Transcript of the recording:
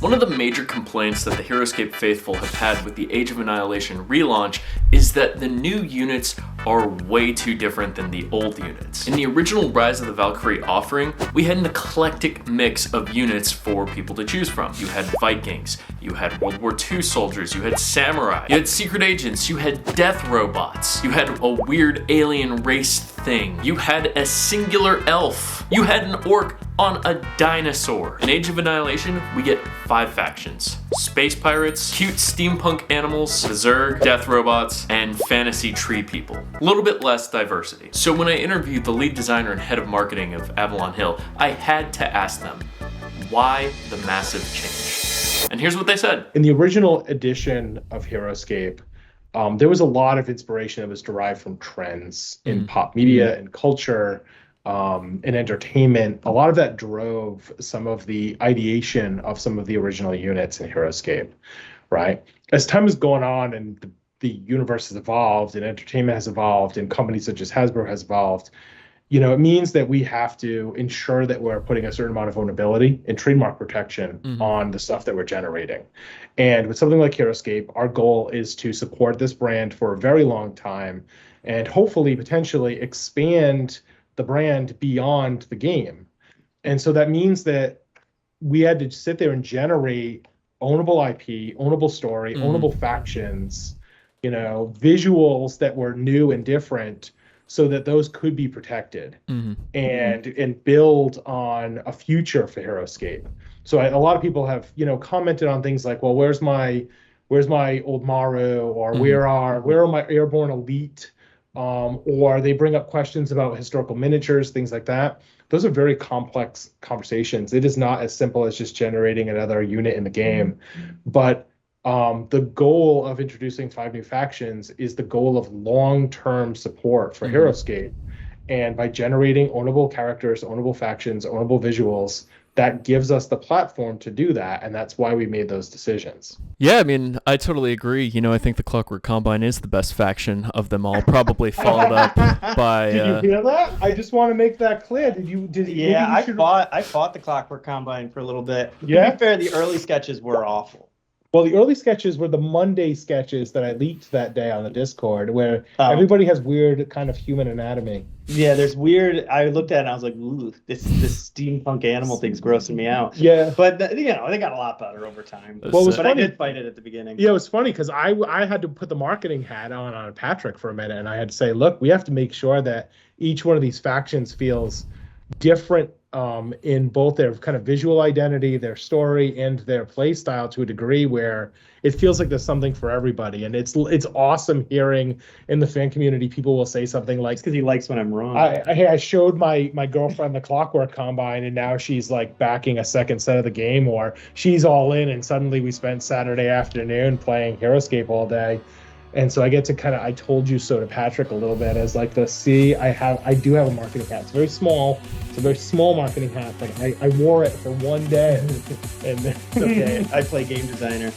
One of the major complaints that the Heroscape faithful have had with the Age of Annihilation relaunch is that the new units are way too different than the old units. In the original Rise of the Valkyrie offering, we had an eclectic mix of units for people to choose from. You had Vikings, you had World War II soldiers, you had samurai, you had secret agents, you had death robots, you had a weird alien race thing, you had a singular elf, you had an orc on a dinosaur. In Age of Annihilation, we get 5 factions. Space pirates, cute steampunk animals, Zerg, death robots, and fantasy tree people. A little bit less diversity. So when I interviewed the lead designer and head of marketing of Avalon Hill, I had to ask them, why the massive change? And here's what they said. In the original edition of Heroscape, there was a lot of inspiration that was derived from trends in pop media and culture, and entertainment. A lot of that drove some of the ideation of some of the original units in Heroscape, right? As time has gone on and the universe has evolved and entertainment has evolved and companies such as Hasbro has evolved, you know, it means that we have to ensure that we're putting a certain amount of ownability and trademark protection on the stuff that we're generating. And with something like Heroscape, our goal is to support this brand for a very long time and hopefully potentially expand the brand beyond the game. And so that means that we had to sit there and generate ownable IP, ownable story, ownable factions, you know, visuals that were new and different so that those could be protected and build on a future for Heroscape. So a lot of people have, you know, commented on things like, well, where's my old Maru, or where are my airborne elite? Or they bring up questions about historical miniatures, things like that. Those are very complex conversations. It is not as simple as just generating another unit in the game. But the goal of introducing 5 new factions is the goal of long-term support for Heroscape. And by generating ownable characters, ownable factions, ownable visuals, that gives us the platform to do that, and that's why we made those decisions. Yeah, I mean, I totally agree. You know, I think the Clockwork Combine is the best faction of them all, probably followed up by... Did you hear that? I just want to make that clear. Yeah, I fought the Clockwork Combine for a little bit. Yeah? To be fair, the early sketches were awful. Well, the early sketches were the Monday sketches that I leaked that day on the Discord, where everybody has weird kind of human anatomy. Yeah, there's weird. I looked at it and I was like, ooh, this steampunk animal thing's grossing me out. Yeah. But, you know, they got a lot better over time. Well, but I did fight it at the beginning. Yeah, it was funny because I had to put the marketing hat on Patrick for a minute, and I had to say, look, we have to make sure that each one of these factions feels different in both their kind of visual identity, their story, and their play style to a degree where it feels like there's something for everybody. And it's awesome hearing in the fan community people will say something like, because he likes when I'm wrong. I showed my girlfriend the Clockwork Combine and now she's like backing a second set of the game, or she's all in and suddenly we spent Saturday afternoon playing Heroscape all day. And so I get to kind of, I told you so to Patrick a little bit as like I do have a marketing hat. It's very small. It's a very small marketing hat, but I wore it for one day. And it's okay. I play game designer.